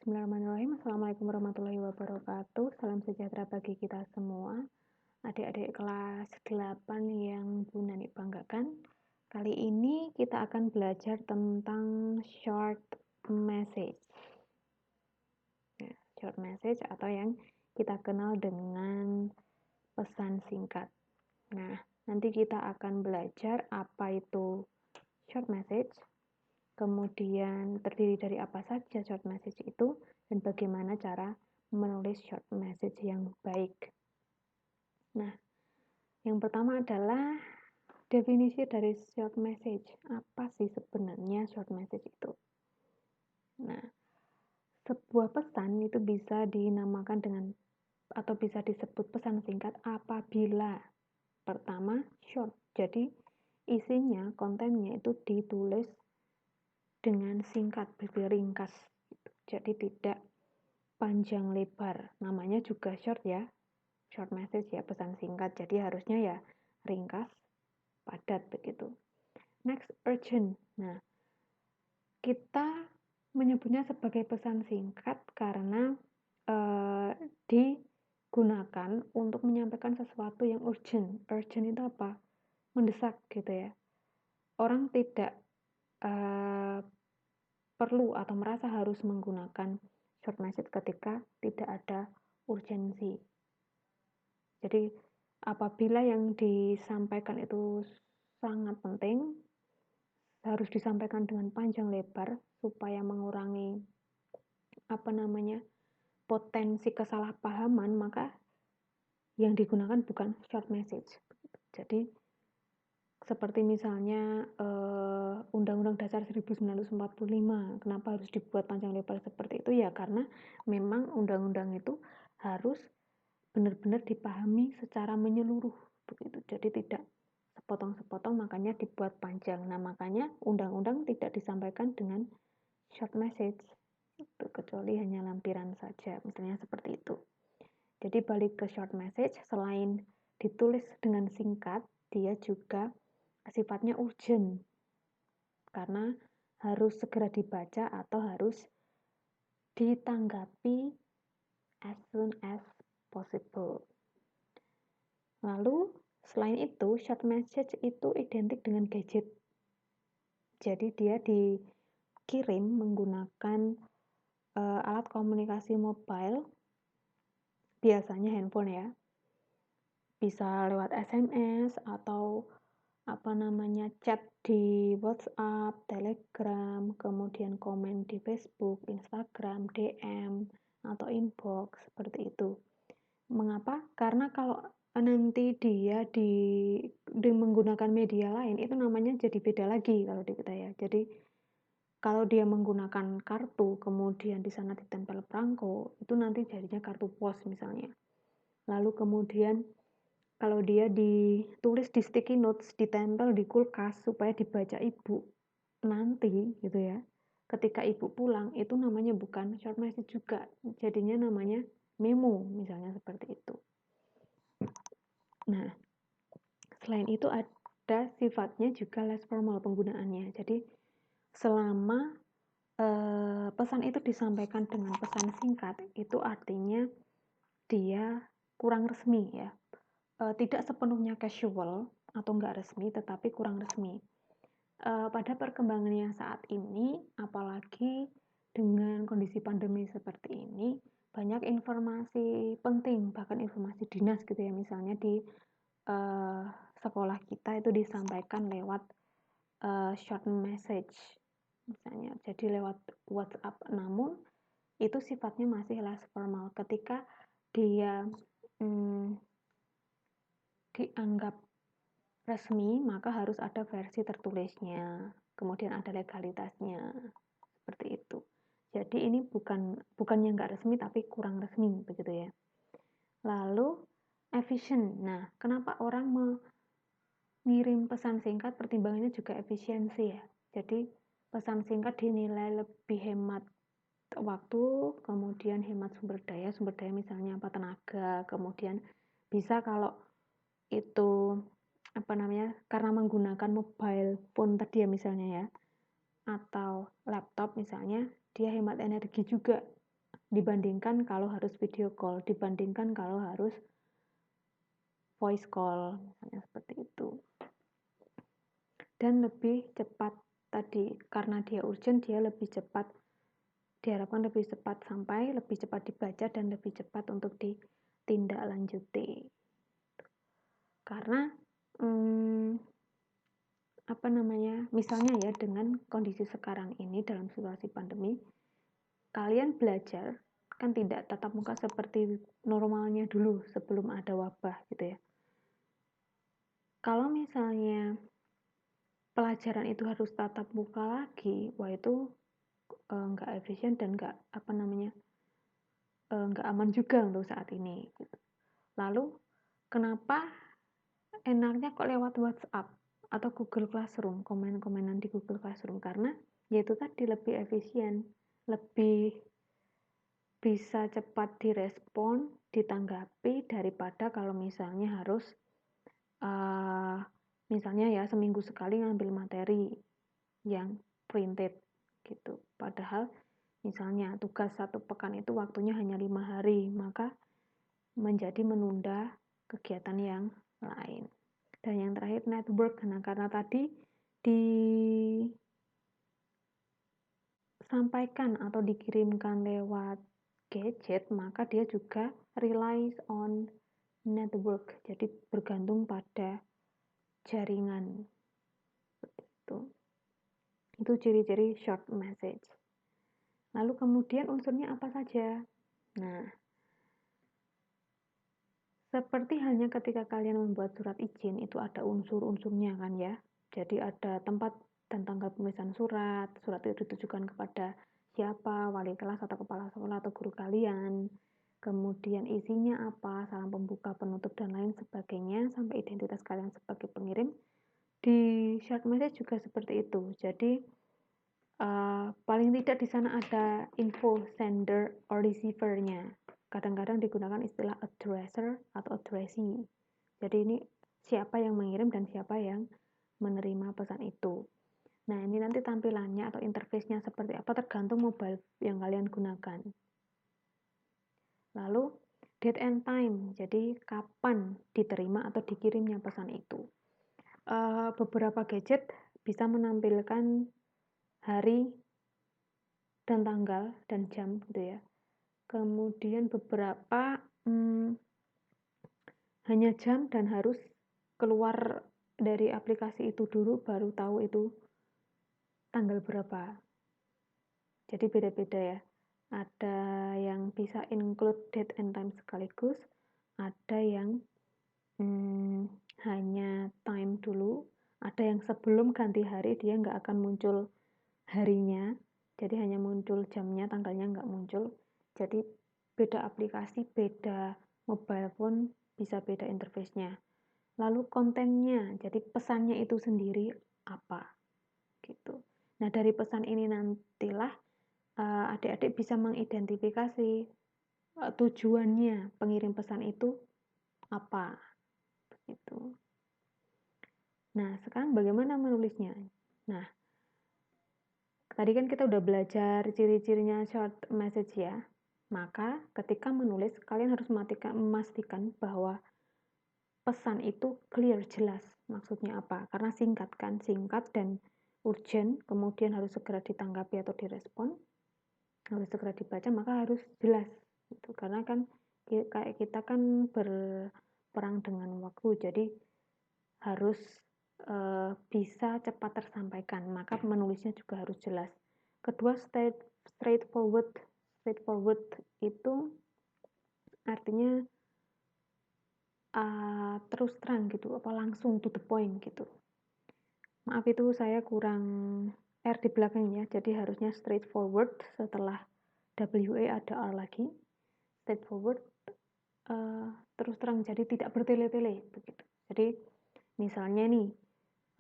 Bismillahirrahmanirrahim. Assalamualaikum warahmatullahi wabarakatuh. Salam sejahtera bagi kita semua. Adik-adik kelas 8 yang Bu Nani banggakan. Kali ini kita akan belajar tentang short message. Short message atau yang kita kenal dengan pesan singkat. Nah, nanti kita akan belajar apa itu short message, kemudian terdiri dari apa saja short message itu, dan bagaimana cara menulis short message yang baik. Nah, yang pertama adalah definisi dari short message. Apa sih sebenarnya short message itu? Nah, sebuah pesan itu bisa dinamakan dengan atau bisa disebut pesan singkat apabila pertama short. Jadi isinya, kontennya itu ditulis dengan singkat, ringkas. Jadi tidak panjang lebar. Namanya juga short ya. Short message ya, pesan singkat. Jadi harusnya ya ringkas, padat begitu. Next, urgent. Nah, kita menyebutnya sebagai pesan singkat karena digunakan untuk menyampaikan sesuatu yang urgent. Urgent itu apa? Mendesak gitu ya. Orang tidak perlu atau merasa harus menggunakan short message ketika tidak ada urgensi. Jadi apabila yang disampaikan itu sangat penting, harus disampaikan dengan panjang lebar supaya mengurangi potensi kesalahpahaman, maka yang digunakan bukan short message. Jadi seperti misalnya Undang-Undang Dasar 1945, kenapa harus dibuat panjang lebar seperti itu? Ya karena memang undang-undang itu harus benar-benar dipahami secara menyeluruh begitu. Jadi tidak sepotong-sepotong, makanya dibuat panjang. Nah, makanya undang-undang tidak disampaikan dengan short message itu, kecuali hanya lampiran saja, misalnya seperti itu. Jadi balik ke short message, selain ditulis dengan singkat, dia juga sifatnya urgent karena harus segera dibaca atau harus ditanggapi as soon as possible. Lalu selain itu, short message itu identik dengan gadget. Jadi dia dikirim menggunakan alat komunikasi mobile, biasanya handphone ya. Bisa lewat SMS atau chat di WhatsApp, Telegram, kemudian komen di Facebook, Instagram, DM, atau inbox, seperti itu. Mengapa? Karena kalau nanti dia menggunakan media lain, itu namanya jadi beda lagi kalau di kita ya. Jadi kalau dia menggunakan kartu, kemudian di sana ditempel perangko, itu nanti jadinya kartu pos misalnya. Lalu kemudian kalau dia ditulis di sticky notes, ditempel di kulkas supaya dibaca ibu nanti gitu ya. Ketika ibu pulang, itu namanya bukan short message juga. Jadinya namanya memo misalnya seperti itu. Nah, selain itu ada sifatnya juga less formal penggunaannya. Jadi selama pesan itu disampaikan dengan pesan singkat, itu artinya dia kurang resmi ya. Tidak sepenuhnya casual atau enggak resmi, tetapi kurang resmi. Pada perkembangan yang saat ini, apalagi dengan kondisi pandemi seperti ini, banyak informasi penting, bahkan informasi dinas gitu ya, misalnya di sekolah kita itu disampaikan lewat short message, misalnya, jadi lewat WhatsApp. Namun itu sifatnya masih less formal. Ketika dia dianggap resmi, maka harus ada versi tertulisnya, kemudian ada legalitasnya, seperti itu. Jadi ini bukannya nggak resmi, tapi kurang resmi, begitu ya. Lalu efisien. Nah, kenapa orang mengirim pesan singkat? Pertimbangannya juga efisiensi ya. Jadi pesan singkat dinilai lebih hemat waktu, kemudian hemat sumber daya misalnya tenaga, kemudian bisa kalau itu karena menggunakan mobile phone tadi ya misalnya ya, atau laptop misalnya, dia hemat energi juga. dibandingkan kalau harus video call, dibandingkan kalau harus voice call, misalnya seperti itu. Dan lebih cepat tadi, karena dia urgent, dia lebih cepat, diharapkan lebih cepat sampai, lebih cepat dibaca, dan lebih cepat untuk ditindaklanjuti. Karena misalnya ya, dengan kondisi sekarang ini dalam situasi pandemi, kalian belajar kan tidak tatap muka seperti normalnya dulu sebelum ada wabah gitu ya. Kalau misalnya pelajaran itu harus tatap muka lagi, wah itu nggak efisien dan nggak nggak aman juga untuk saat ini. Gitu. Lalu kenapa enaknya kok lewat WhatsApp atau Google Classroom, komen-komenan di Google Classroom? Karena yaitu tadi lebih efisien, lebih bisa cepat direspon, ditanggapi daripada kalau misalnya harus misalnya ya seminggu sekali ngambil materi yang printed gitu. Padahal misalnya tugas 1 pekan itu waktunya hanya 5 hari, maka menjadi menunda kegiatan yang lain. Dan yang terakhir network, nah karena tadi disampaikan atau dikirimkan lewat gadget, maka dia juga relies on network, jadi bergantung pada jaringan. Itu ciri-ciri short message. Lalu kemudian unsurnya apa saja? Nah, seperti halnya ketika kalian membuat surat izin, itu ada unsur-unsurnya kan ya. Jadi ada tempat dan tanggal penulisan surat itu ditujukan kepada siapa, wali kelas atau kepala sekolah atau guru kalian. Kemudian isinya apa, salam pembuka, penutup, dan lain sebagainya, sampai identitas kalian sebagai pengirim. Di short message juga seperti itu. Jadi paling tidak di sana ada info sender or receiver-nya. Kadang-kadang digunakan istilah addresser atau addressee. Jadi ini siapa yang mengirim dan siapa yang menerima pesan itu. Nah, ini nanti tampilannya atau interface-nya seperti apa tergantung mobile yang kalian gunakan. Lalu date and time, jadi kapan diterima atau dikirimnya pesan itu. Beberapa gadget bisa menampilkan hari dan tanggal dan jam gitu ya. Kemudian beberapa hanya jam dan harus keluar dari aplikasi itu dulu baru tahu itu tanggal berapa. Jadi beda-beda ya. Ada yang bisa include date and time sekaligus, ada yang hanya time dulu, ada yang sebelum ganti hari dia nggak akan muncul harinya, jadi hanya muncul jamnya, tanggalnya nggak muncul. Jadi beda aplikasi, beda mobile phone, bisa beda interface-nya. Lalu kontennya, jadi pesannya itu sendiri apa gitu. Nah, dari pesan ini nantilah adik-adik bisa mengidentifikasi tujuannya pengirim pesan itu apa gitu. Nah, sekarang bagaimana menulisnya? Nah, tadi kan kita udah belajar ciri-cirinya short message ya. Maka ketika menulis, kalian harus memastikan bahwa pesan itu clear, jelas. Maksudnya apa? Karena singkat kan, singkat dan urgent, kemudian harus segera ditanggapi atau direspon, harus segera dibaca, maka harus jelas. Gitu. Karena kan kayak kita kan berperang dengan waktu, jadi harus bisa cepat tersampaikan, maka menulisnya juga harus jelas. Kedua, straightforward itu artinya terus terang gitu, apa langsung to the point gitu. Maaf itu saya kurang R di belakangnya, jadi harusnya straightforward, setelah WA ada R lagi. Straightforward, terus terang, jadi tidak bertele-tele begitu. Jadi misalnya nih,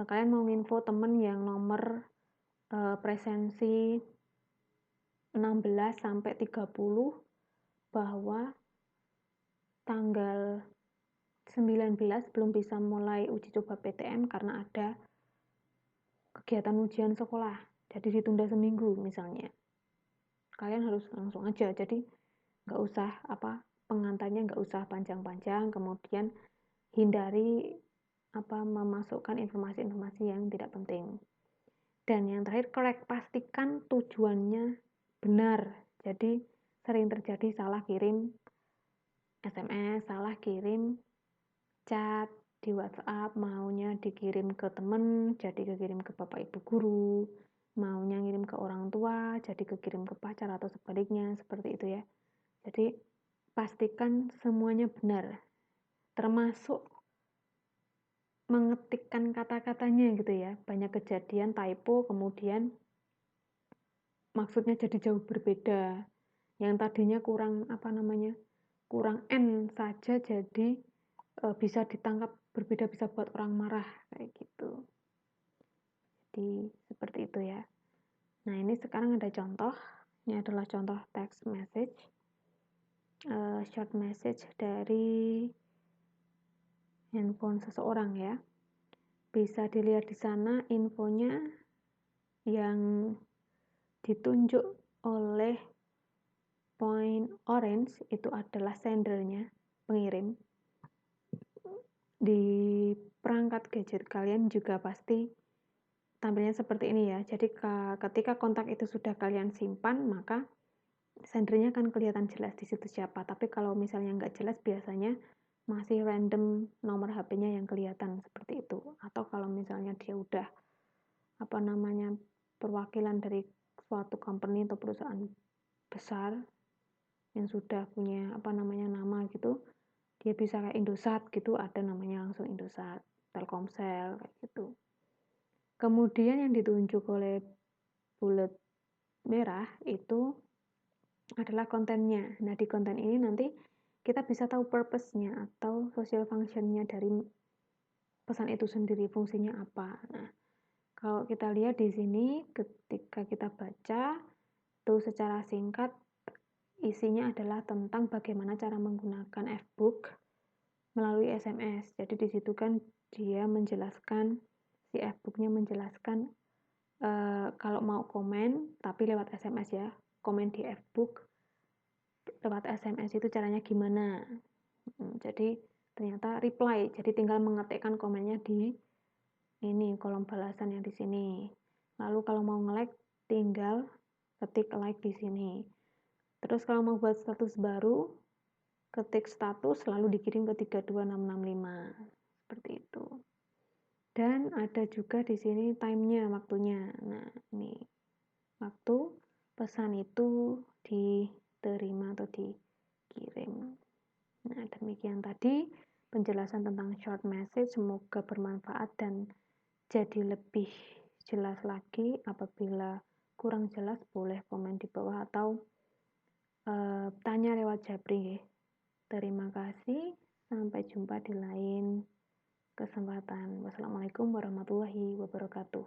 kalian mau info temen yang nomor presensi 16 sampai 30 bahwa tanggal 19 belum bisa mulai uji coba PTM karena ada kegiatan ujian sekolah, jadi ditunda seminggu misalnya. Kalian harus langsung aja, jadi nggak usah pengantarnya nggak usah panjang-panjang, kemudian hindari memasukkan informasi-informasi yang tidak penting. Dan yang terakhir, pastikan tujuannya benar. Jadi sering terjadi salah kirim SMS, salah kirim chat di WhatsApp, maunya dikirim ke temen, jadi kekirim ke bapak ibu guru, maunya ngirim ke orang tua, jadi kekirim ke pacar atau sebaliknya, seperti itu ya. Jadi pastikan semuanya benar, termasuk mengetikkan kata-katanya gitu ya. Banyak kejadian typo, kemudian maksudnya jadi jauh berbeda. Yang tadinya kurang kurang N saja jadi bisa ditangkap berbeda, bisa buat orang marah kayak gitu. Jadi seperti itu ya. Nah, ini sekarang ada contoh. Ini adalah contoh text message, short message dari handphone seseorang ya. Bisa dilihat di sana infonya yang ditunjuk oleh point orange itu adalah sendernya, pengirim. Di perangkat gadget kalian juga pasti tampilnya seperti ini ya. Jadi ketika kontak itu sudah kalian simpan, maka sendernya akan kelihatan jelas di situ siapa. Tapi kalau misalnya nggak jelas, biasanya masih random nomor HP-nya yang kelihatan seperti itu. Atau kalau misalnya dia udah perwakilan dari suatu company atau perusahaan besar yang sudah punya nama gitu, dia bisa kayak Indosat gitu, ada namanya langsung Indosat, Telkomsel kayak gitu. Kemudian yang ditunjuk oleh bulat merah itu adalah kontennya. Nah, di konten ini nanti kita bisa tahu purpose-nya atau social function-nya dari pesan itu sendiri, fungsinya apa. Nah, kalau kita lihat di sini, ketika kita baca, itu secara singkat isinya adalah tentang bagaimana cara menggunakan Fbook melalui SMS. Jadi di situ kan dia menjelaskan, si Fbook-nya menjelaskan kalau mau komen tapi lewat SMS ya, komen di Fbook lewat SMS itu caranya gimana. Jadi ternyata reply, jadi tinggal mengetikkan komennya di ini kolom balasan yang di sini. Lalu kalau mau nge-like tinggal ketik like di sini. Terus kalau mau buat status baru, ketik status lalu dikirim ke 32665. Seperti itu. Dan ada juga di sini time-nya, waktunya. Nah, ini waktu pesan itu diterima atau dikirim. Nah, demikian tadi penjelasan tentang short message. Semoga bermanfaat dan jadi lebih jelas lagi. Apabila kurang jelas boleh komen di bawah atau tanya lewat Japri. Terima kasih, sampai jumpa di lain kesempatan. Wassalamualaikum warahmatullahi wabarakatuh.